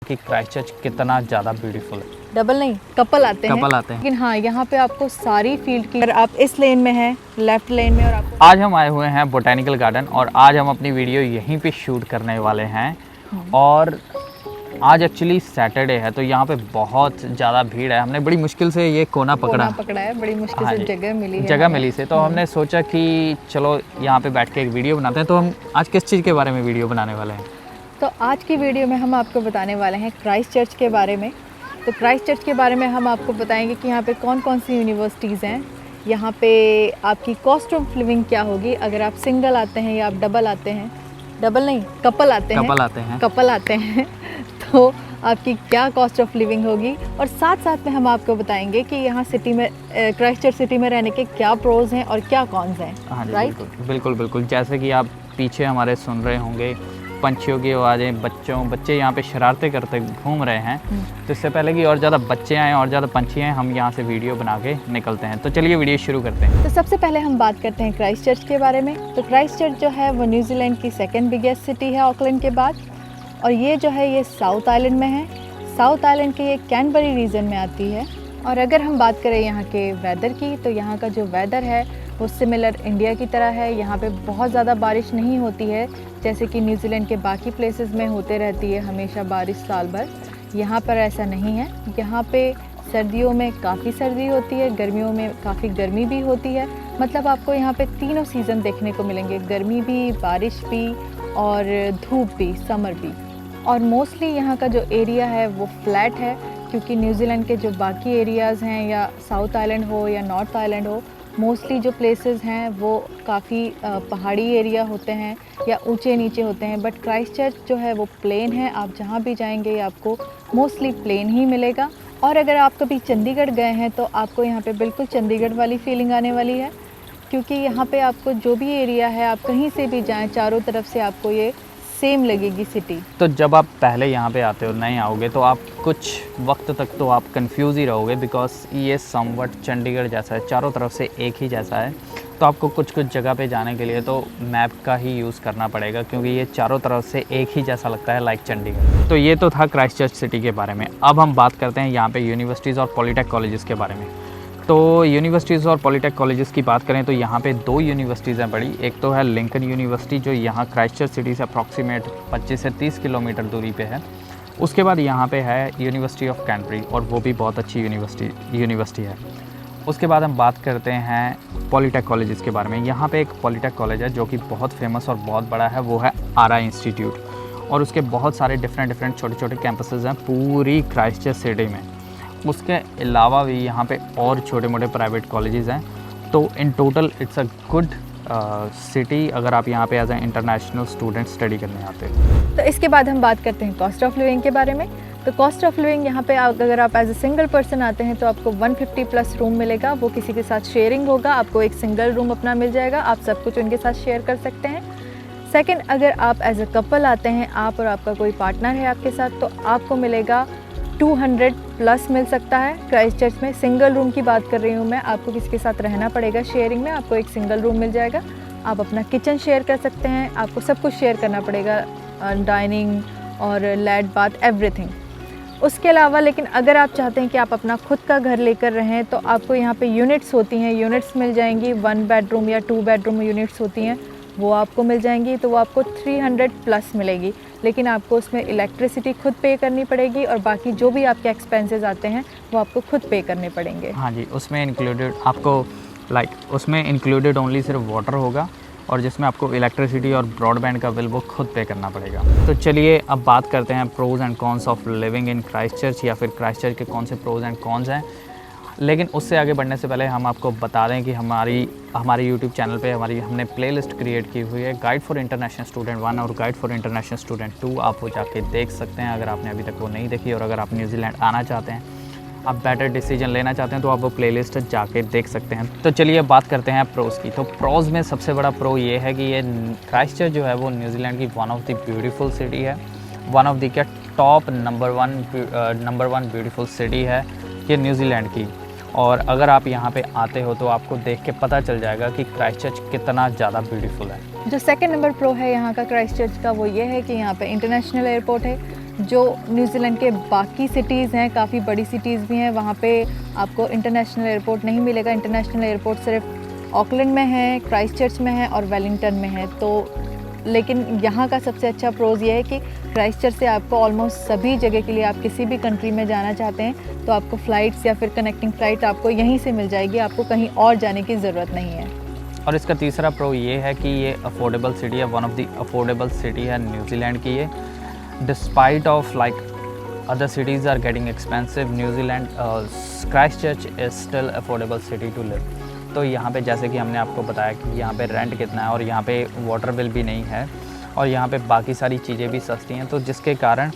कि क्राइस्टचर्च कितना ज़्यादा ब्यूटीफुल है। डबल नहीं, कपल आते हैं। लेकिन हाँ, यहाँ पे आपको सारी फील्ड की, अगर आप इस लेन में हैं, लेफ्ट लेन में, और आपको आज हम आए हुए हैं बोटेनिकल गार्डन और आज हम अपनी वीडियो यहीं पे शूट करने वाले हैं। और आज एक्चुअली सैटरडे है तो यहाँ पे बहुत ज़्यादा भीड़ है। हमने बड़ी मुश्किल से ये कोना पकड़ा है, बड़ी मुश्किल हाँ से जी, जगह मिली से तो हमने सोचा कि चलो यहाँ पे बैठ के एक वीडियो बनाते हैं। तो हम आज किस चीज़ के बारे में वीडियो बनाने वाले हैं? तो आज की वीडियो में हम आपको बताने वाले हैं क्राइस्टचर्च के बारे में। तो क्राइस्टचर्च के बारे में हम आपको बताएंगे कि यहाँ पे कौन कौन सी यूनिवर्सिटीज़ हैं, यहाँ पे आपकी कॉस्ट ऑफ लिविंग क्या होगी अगर आप सिंगल आते हैं या आप डबल आते हैं, डबल नहीं कपल आते हैं तो आपकी क्या कॉस्ट ऑफ लिविंग होगी। और साथ साथ में हम आपको बताएंगे कि यहाँ सिटी में, क्राइस्टचर्च सिटी में रहने के क्या प्रोज हैं और क्या कॉन्स हैं। हाँ जी, राइट, बिल्कुल। जैसे कि आप पीछे हमारे सुन रहे होंगे पंछियों की आवाज़ें, बच्चे यहाँ पे शरारतें करते घूम रहे हैं। तो इससे पहले कि और ज़्यादा बच्चे आएँ और ज़्यादा पंछी आएँ, हम यहाँ से वीडियो बना के निकलते हैं। तो चलिए वीडियो शुरू करते हैं। तो सबसे पहले हम बात करते हैं क्राइस्टचर्च के बारे में। तो क्राइस्टचर्च जो है वो न्यूजीलैंड की सेकेंड बिगेस्ट सिटी है ऑकलैंड के बाद, और ये जो है ये साउथ आइलैंड में है। साउथ आइलैंड के ये कैनबरी रीजन में आती है। और अगर हम बात करें यहाँ के वेदर की, तो यहाँ का जो वेदर है वो सिमिलर इंडिया की तरह है। यहाँ पे बहुत ज़्यादा बारिश नहीं होती है जैसे कि न्यूजीलैंड के बाकी प्लेसेस में होते रहती है हमेशा बारिश साल भर। यहाँ पर ऐसा नहीं है। यहाँ पे सर्दियों में काफ़ी सर्दी होती है, गर्मियों में काफ़ी गर्मी भी होती है। मतलब आपको यहाँ पे तीनों सीज़न देखने को मिलेंगे, गर्मी भी, बारिश भी और धूप भी, समर भी। और मोस्टली यहाँ का जो एरिया है वो फ्लैट है, क्योंकि न्यूजीलैंड के जो बाकी एरियाज़ हैं, या साउथ आइलैंड हो या नॉर्थ आइलैंड हो, मोस्टली जो प्लेसेस हैं वो काफ़ी पहाड़ी एरिया होते हैं या ऊंचे नीचे होते हैं। बट क्राइस्टचर्च जो है वो प्लेन है। आप जहाँ भी जाएंगे आपको मोस्टली प्लेन ही मिलेगा। और अगर आप कभी चंडीगढ़ गए हैं तो आपको यहाँ पे बिल्कुल चंडीगढ़ वाली फीलिंग आने वाली है, क्योंकि यहाँ पे आपको जो भी एरिया है, आप कहीं से भी जाएँ, चारों तरफ से आपको ये सेम लगेगी सिटी। तो जब आप पहले यहाँ पे आते हो, नए आओगे, तो आप कुछ वक्त तक तो आप कंफ्यूज ही रहोगे, बिकॉज ये समवट चंडीगढ़ जैसा है, चारों तरफ से एक ही जैसा है। तो आपको कुछ जगह पे जाने के लिए तो मैप का ही यूज़ करना पड़ेगा, क्योंकि ये चारों तरफ से एक ही जैसा लगता है, लाइक चंडीगढ़। तो ये तो था क्राइस्टचर्च सिटी के बारे में। अब हम बात करते हैं यहाँ पे यूनिवर्सिटीज़ और पॉलीटेक कॉलेजेस के बारे में। तो यूनिवर्सिटीज़ और पॉलीटेक कॉलेजेस की बात करें तो यहाँ पे दो यूनिवर्सिटीज़ हैं बड़ी। एक तो है लिंकन यूनिवर्सिटी, जो यहाँ क्राइस्टचर्च सिटी से अप्रॉक्सीमेट 25 से 30 किलोमीटर दूरी पे है। उसके बाद यहाँ पे है यूनिवर्सिटी ऑफ कैनबरी, और वो भी बहुत अच्छी यूनिवर्सिटी है। उसके बाद हम बात करते हैं पॉलीटेक कॉलेजेस के बारे में। यहाँ पे एक पॉलीटेक कॉलेज है जो कि बहुत फेमस और बहुत बड़ा है, वो है आरा इंस्टीट्यूट। और उसके बहुत सारे डिफरेंट छोटे कैंपसेस हैं पूरी क्राइस्टचर्च सिटी में। उसके अलावा भी यहाँ पे और छोटे मोटे प्राइवेट कॉलेजेस हैं। तो in total it's a good city अगर आप यहाँ पे as a international student study करने आते हैं। तो इसके बाद हम बात करते हैं कॉस्ट ऑफ लिविंग के बारे में। तो कॉस्ट ऑफ लिविंग यहाँ पे अगर आप एज ए सिंगल पर्सन आते हैं तो आपको 150 प्लस रूम मिलेगा। वो किसी के साथ शेयरिंग होगा, आपको एक सिंगल रूम अपना मिल जाएगा, आप सब कुछ उनके साथ शेयर कर सकते हैं। सेकेंड, अगर आप एज ए कपल आते हैं, आप और आपका कोई पार्टनर है आपके साथ, तो आपको मिलेगा 200 प्लस मिल सकता है। क्राइस्टचर्च में सिंगल रूम की बात कर रही हूँ मैं, आपको किसी के साथ रहना पड़ेगा शेयरिंग में, आपको एक सिंगल रूम मिल जाएगा। आप अपना किचन शेयर कर सकते हैं, आपको सब कुछ शेयर करना पड़ेगा, डाइनिंग और लैड बाथ एवरीथिंग। उसके अलावा लेकिन अगर आप चाहते हैं कि आप अपना खुद का घर लेकर रहें, तो आपको यहाँ पे यूनिट्स होती हैं, यूनिट्स मिल जाएंगी। 1 बेडरूम या 2 बेडरूम यूनिट्स होती हैं, वो आपको मिल जाएंगी। तो वो आपको 300 प्लस मिलेगी, लेकिन आपको उसमें इलेक्ट्रिसिटी खुद पे करनी पड़ेगी, और बाकी जो भी आपके एक्सपेंसेस आते हैं वो आपको खुद पे करने पड़ेंगे। हाँ जी, उसमें इंक्लूडेड आपको उसमें इंक्लूडेड ओनली सिर्फ वाटर होगा, और जिसमें आपको इलेक्ट्रिसिटी और ब्रॉडबैंड का बिल वो खुद पे करना पड़ेगा। तो चलिए अब बात करते हैं pros and cons of living in Christchurch, या फिर क्राइस्टचर्च के कौन से प्रोज एंड कॉन्स हैं। लेकिन उससे आगे बढ़ने से पहले हम आपको बता दें कि हमारे यूट्यूब चैनल पे हमने प्लेलिस्ट क्रिएट की हुई है, गाइड फॉर इंटरनेशनल स्टूडेंट 1 और गाइड फॉर इंटरनेशनल स्टूडेंट 2। आप वो जाके देख सकते हैं अगर आपने अभी तक वो नहीं देखी। और अगर आप न्यूजीलैंड आना चाहते हैं, आप बेटर डिसीजन लेना चाहते हैं, तो आप वो प्लेलिस्ट जाके देख सकते हैं। तो चलिए बात करते हैं प्रोज की। तो प्रोज में सबसे बड़ा प्रो ये है कि ये क्राइस्टचर्च जो है वो न्यूजीलैंड की one of the beautiful city है, वन ऑफ द क्या top number one beautiful city है ये न्यूजीलैंड की। और अगर आप यहाँ पे आते हो तो आपको देख के पता चल जाएगा कि क्राइस्टचर्च कितना ज़्यादा ब्यूटीफुल है। जो सेकंड नंबर प्रो है यहाँ का क्राइस्टचर्च का, वो ये है कि यहाँ पे इंटरनेशनल एयरपोर्ट है। जो न्यूजीलैंड के बाकी सिटीज़ हैं, काफ़ी बड़ी सिटीज़ भी हैं, वहाँ पे आपको इंटरनेशनल एयरपोर्ट नहीं मिलेगा। इंटरनेशनल एयरपोर्ट सिर्फ ऑकलैंड में है, क्राइस्टचर्च में है और वेलिंगटन में है। तो लेकिन यहाँ का सबसे अच्छा प्रोज़ ये है कि क्राइस्टचर्च से आपको ऑलमोस्ट सभी जगह के लिए, आप किसी भी कंट्री में जाना चाहते हैं तो आपको फ़्लाइट्स या फिर कनेक्टिंग फ़्लाइट आपको यहीं से मिल जाएगी, आपको कहीं और जाने की ज़रूरत नहीं है। और इसका तीसरा प्रो ये है कि ये अफोर्डेबल सिटी है, one of the affordable city है न्यूजीलैंड की ये। Despite of like other cities are getting expensive, New Zealand Christchurch is still affordable city to live. तो यहाँ पे जैसे कि हमने आपको बताया कि यहाँ पे रेंट कितना है और यहाँ पे वाटर बिल भी नहीं है और यहाँ पे बाकी सारी चीज़ें भी सस्ती हैं, तो जिसके कारण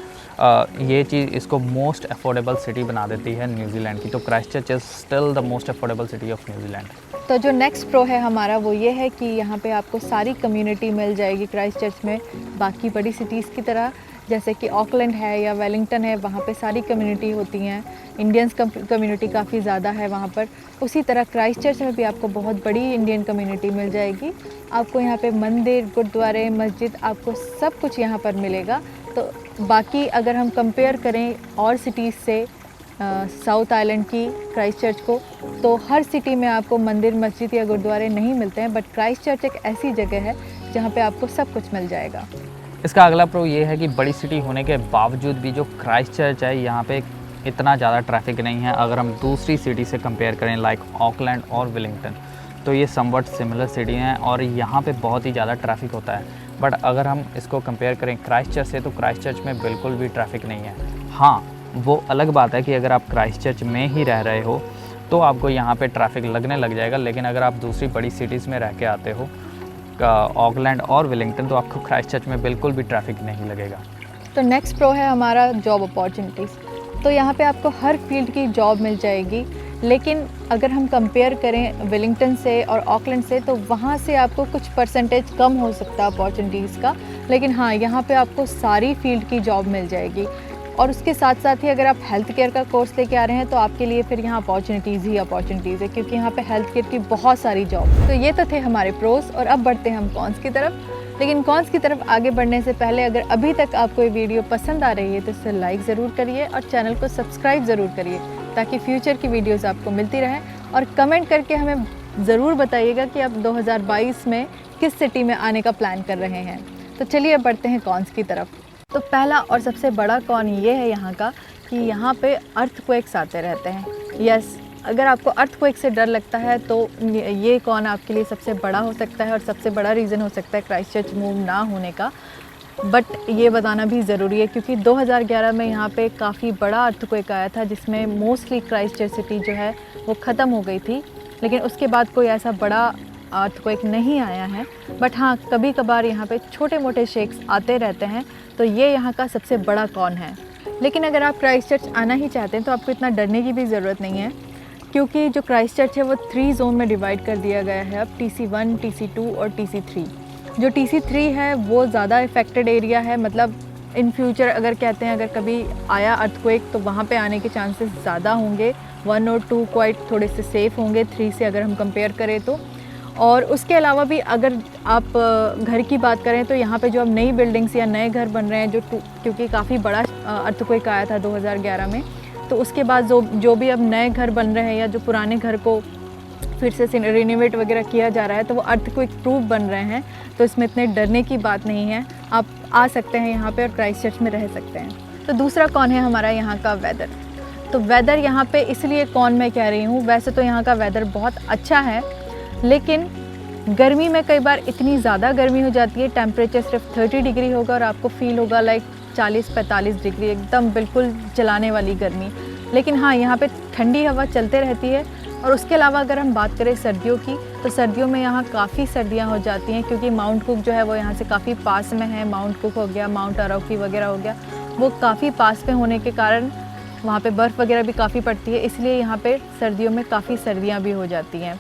ये चीज़ इसको मोस्ट अफोर्डेबल सिटी बना देती है न्यूजीलैंड की। तो Christchurch is still the most affordable city of New Zealand. तो जो नेक्स्ट प्रो है हमारा वो ये है कि यहाँ पे आपको सारी कम्युनिटी मिल जाएगी क्राइस्टचर्च में, बाकी बड़ी सिटीज़ की तरह। जैसे कि ऑकलैंड है या वेलिंगटन है, वहाँ पे सारी कम्युनिटी होती हैं, इंडियंस कम्युनिटी काफ़ी ज़्यादा है वहाँ पर। उसी तरह क्राइस्टचर्च में भी आपको बहुत बड़ी इंडियन कम्युनिटी मिल जाएगी। आपको यहाँ पे मंदिर, गुरुद्वारे, मस्जिद, आपको सब कुछ यहाँ पर मिलेगा। तो बाकी अगर हम कंपेयर करें और सिटीज़ से साउथ आइलैंड की क्राइस्टचर्च को, तो हर सिटी में आपको मंदिर, मस्जिद या गुरुद्वारे नहीं मिलते हैं, बट क्राइस्टचर्च एक ऐसी जगह है जहाँ पे आपको सब कुछ मिल जाएगा। इसका अगला प्रो ये है कि बड़ी सिटी होने के बावजूद भी जो क्राइस्टचर्च है यहाँ पे इतना ज़्यादा ट्रैफिक नहीं है। अगर हम दूसरी सिटी से कंपेयर करें लाइक ऑकलैंड और वेलिंगटन, तो ये समवट सिमिलर सिटी हैं और यहाँ पे बहुत ही ज़्यादा ट्रैफिक होता है। बट अगर हम इसको कंपेयर करें क्राइस्टचर्च से, तो क्राइस्टचर्च में बिल्कुल भी ट्रैफिक नहीं है। हाँ, वो अलग बात है कि अगर आप क्राइस्टचर्च में ही रह रहे हो तो आपको यहाँ पे ट्रैफिक लगने लग जाएगा, लेकिन अगर आप दूसरी बड़ी सिटीज़ में रह के आते हो ऑकलैंड और वेलिंगटन, तो आपको क्राइस्टचर्च में बिल्कुल भी ट्रैफिक नहीं लगेगा। तो नेक्स्ट प्रो है हमारा जॉब अपॉर्चुनिटीज़। तो यहाँ पे आपको हर फील्ड की जॉब मिल जाएगी, लेकिन अगर हम कंपेयर करें वेलिंगटन से और ऑकलैंड से, तो वहाँ से आपको कुछ परसेंटेज कम हो सकता है अपॉर्चुनिटीज़ का, लेकिन हाँ, यहाँ पे आपको सारी फील्ड की जॉब मिल जाएगी। और उसके साथ साथ ही अगर आप हेल्थ केयर का कोर्स लेके आ रहे हैं तो आपके लिए फिर यहाँ अपॉर्चुनिटीज़ ही अपॉर्चुनिटीज़ है, क्योंकि यहाँ पे हेल्थ केयर की बहुत सारी जॉब। तो ये तो थे हमारे प्रोस, और अब बढ़ते हैं हम कॉन्स की तरफ। लेकिन कॉन्स की तरफ आगे बढ़ने से पहले अगर अभी तक आपको ये वीडियो पसंद आ रही है तो इसे लाइक ज़रूर करिए और चैनल को सब्सक्राइब ज़रूर करिए, ताकि फ्यूचर की वीडियोज़ आपको मिलती रहें। और कमेंट करके हमें ज़रूर बताइएगा कि आप 2022 में किस सिटी में आने का प्लान कर रहे हैं। तो चलिए अब बढ़ते हैं कॉन्स की तरफ। तो पहला और सबसे बड़ा कॉन ये है यहाँ का कि यहाँ पे अर्थक्वेक्स आते रहते हैं। यस, अगर आपको अर्थक्वेक से डर लगता है तो ये कॉन आपके लिए सबसे बड़ा हो सकता है और सबसे बड़ा रीज़न हो सकता है क्राइस्टचर्च मूव ना होने का। बट ये बताना भी ज़रूरी है क्योंकि 2011 में यहाँ पे काफ़ी बड़ा अर्थक्वेक आया था, जिसमें मोस्टली क्राइस्टचर्च सिटी जो है वो ख़त्म हो गई थी। लेकिन उसके बाद कोई ऐसा बड़ा अर्थक्वेक नहीं आया है। बट हाँ, कभी कभार यहाँ पे छोटे मोटे शेक्स आते रहते हैं, तो ये यहाँ का सबसे बड़ा कॉन है। लेकिन अगर आप क्राइस्टचर्च आना ही चाहते हैं तो आपको इतना डरने की भी ज़रूरत नहीं है, क्योंकि जो क्राइस्टचर्च है वो 3 जोन में डिवाइड कर दिया गया है अब, TC1, TC2 और TC3। जो TC3 है वो ज़्यादा इफ़ेक्टेड एरिया है, मतलब इन फ्यूचर अगर कहते हैं अगर कभी आया अर्थक्वेक तो वहाँ पे आने के चांसेस ज़्यादा होंगे। 1 और 2 क्वाइट थोड़े से सेफ़ होंगे 3 से अगर हम कंपेयर करें तो। और उसके अलावा भी अगर आप घर की बात करें तो यहाँ पे जो अब नई बिल्डिंग्स या नए घर बन रहे हैं, जो क्योंकि काफ़ी बड़ा अर्थक्वेक आया था 2011 में, तो उसके बाद जो भी अब नए घर बन रहे हैं या जो पुराने घर को फिर से रिनोवेट वगैरह किया जा रहा है, तो वो अर्थक्वेक प्रूफ बन रहे हैं। तो इसमें इतने डरने की बात नहीं है, आप आ सकते हैं यहाँ पे और क्राइस्टचर्च में रह सकते हैं। तो दूसरा कौन है हमारा यहाँ का वेदर। तो वेदर यहाँ पे इसलिए कौन मैं कह रही हूँ, वैसे तो यहाँ का वेदर बहुत अच्छा है, लेकिन गर्मी में कई बार इतनी ज़्यादा गर्मी हो जाती है, टेम्परेचर सिर्फ 30 डिग्री होगा और आपको फील होगा लाइक 40-45 डिग्री, एकदम बिल्कुल जलाने वाली गर्मी। लेकिन हाँ, यहाँ पे ठंडी हवा चलते रहती है। और उसके अलावा अगर हम बात करें सर्दियों की, तो सर्दियों में यहाँ काफ़ी सर्दियाँ हो जाती हैं, क्योंकि माउंट कुक जो है वो यहाँ से काफ़ी पास में है। माउंट कुक हो गया, माउंट अराउकी वगैरह हो गया, वो काफ़ी पास में होने के कारण वहाँ पे बर्फ़ वगैरह भी काफ़ी पड़ती है, इसलिए यहाँ पे सर्दियों में काफ़ी सर्दियाँ भी हो जाती हैं।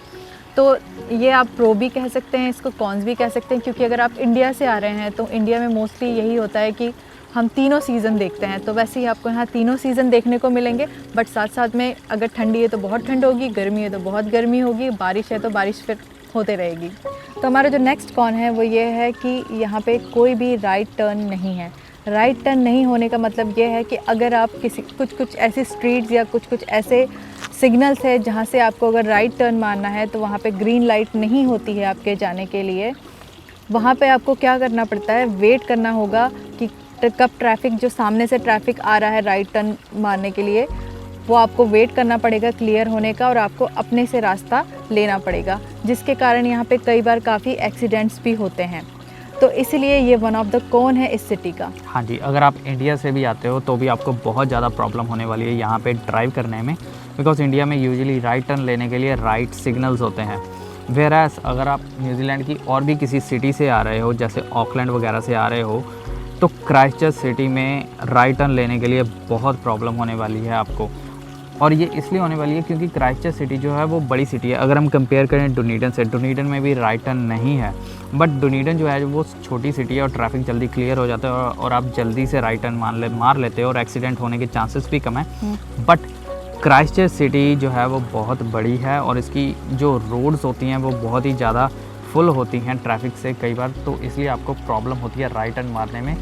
तो ये आप प्रो भी कह सकते हैं, इसको कॉन्स भी कह सकते हैं, क्योंकि अगर आप इंडिया से आ रहे हैं तो इंडिया में मोस्टली यही होता है कि हम तीनों सीज़न देखते हैं। तो वैसे ही आपको यहाँ तीनों सीज़न देखने को मिलेंगे, बट साथ साथ में अगर ठंडी है तो बहुत ठंड होगी, गर्मी है तो बहुत गर्मी होगी, बारिश है तो बारिश फिर होते रहेगी। तो हमारा जो नेक्स्ट कॉन है वो ये है कि यहाँ पे कोई भी राइट टर्न नहीं है। राइट टर्न नहीं होने का मतलब ये है कि अगर आप कुछ ऐसी स्ट्रीट्स या कुछ ऐसे सिग्नल्स है जहाँ से आपको अगर राइट टर्न मारना है तो वहाँ पे ग्रीन लाइट नहीं होती है आपके जाने के लिए, वहाँ पे आपको क्या करना पड़ता है, वेट करना होगा कि कब ट्रैफिक, जो सामने से ट्रैफिक आ रहा है राइट टर्न मारने के लिए, वो आपको वेट करना पड़ेगा क्लियर होने का और आपको अपने से रास्ता लेना पड़ेगा, जिसके कारण यहाँ पे कई बार काफ़ी एक्सीडेंट्स भी होते हैं। तो इसलिए ये वन ऑफ द कॉन है इस सिटी का। हाँ जी, अगर आप इंडिया से भी आते हो तो भी आपको बहुत ज़्यादा प्रॉब्लम होने वाली है यहाँ पे ड्राइव करने में, बिकॉज इंडिया में यूजुअली राइट टर्न लेने के लिए राइट सिग्नल्स होते हैं। वेरास अगर आप न्यूजीलैंड की और भी किसी सिटी से आ रहे हो, जैसे ऑकलैंड वगैरह से आ रहे हो, तो क्राइस्टचर्च सिटी में राइट टर्न लेने के लिए बहुत प्रॉब्लम होने वाली है आपको। और ये इसलिए होने वाली है क्योंकि क्राइस्टचर्च सिटी जो है वो बड़ी सिटी है। अगर हम कंपेयर करें डुनीडन से, डुनीडन में भी राइट टर्न नहीं है, बट डुनीडन जो है वो छोटी सिटी है और ट्रैफिक जल्दी क्लियर हो जाता है और आप जल्दी से राइट टर्न मार लेते हो और एक्सीडेंट होने के चांसेस भी कम है। बट क्राइस्टचर्च सिटी जो है वो बहुत बड़ी है और इसकी जो रोड्स होती हैं वो बहुत ही ज़्यादा फुल होती हैं ट्रैफिक से कई बार, तो इसलिए आपको प्रॉब्लम होती है राइट टर्न मारने में,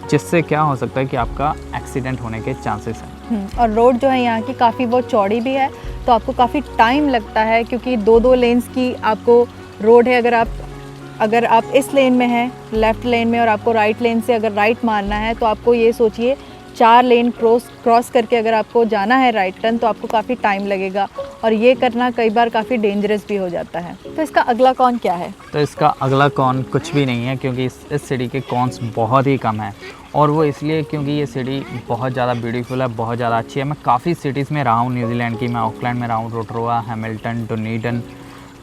जिससे क्या हो सकता है कि आपका एक्सीडेंट होने के चांसेस हैं। और रोड जो है यहाँ की काफ़ी वो चौड़ी भी है, तो आपको काफ़ी टाइम लगता है क्योंकि दो लेन्स की आपको रोड है। अगर आप इस लेन में हैं, लेफ़्ट लेन में, और आपको राइट लेन से अगर राइट मारना है तो आपको ये सोचिए 4 लेन क्रॉस करके अगर आपको जाना है राइट टर्न तो आपको काफ़ी टाइम लगेगा और ये करना कई बार काफ़ी डेंजरस भी हो जाता है। तो इसका अगला कॉन क्या है? तो इसका अगला कॉन कुछ भी नहीं है, क्योंकि इस सिटी के कॉन्स बहुत ही कम हैं, और वो इसलिए क्योंकि ये सिटी बहुत ज़्यादा ब्यूटीफुल है, बहुत ज़्यादा अच्छी है। मैं काफ़ी सिटीज़ में रहा हूँ न्यूजीलैंड की, मैं ऑकलैंड में रहा हूँ, रोटोवा, हैमिल्टन, डुनीडन।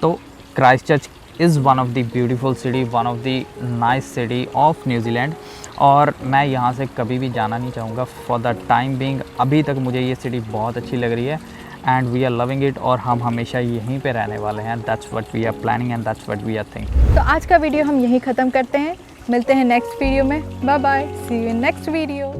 तो Christchurch is one of the beautiful city, one of the nice city of New Zealand, और मैं यहाँ से कभी भी जाना नहीं चाहूँगा फॉर द टाइम बीइंग। अभी तक मुझे ये सिटी बहुत अच्छी लग रही है and we are loving it, और हम हमेशा यहीं पे रहने वाले हैं। That's what we are planning and that's what we are thinking. तो आज का वीडियो हम यहीं ख़त्म करते हैं, मिलते हैं नेक्स्ट वीडियो में। Bye bye, see you in next video.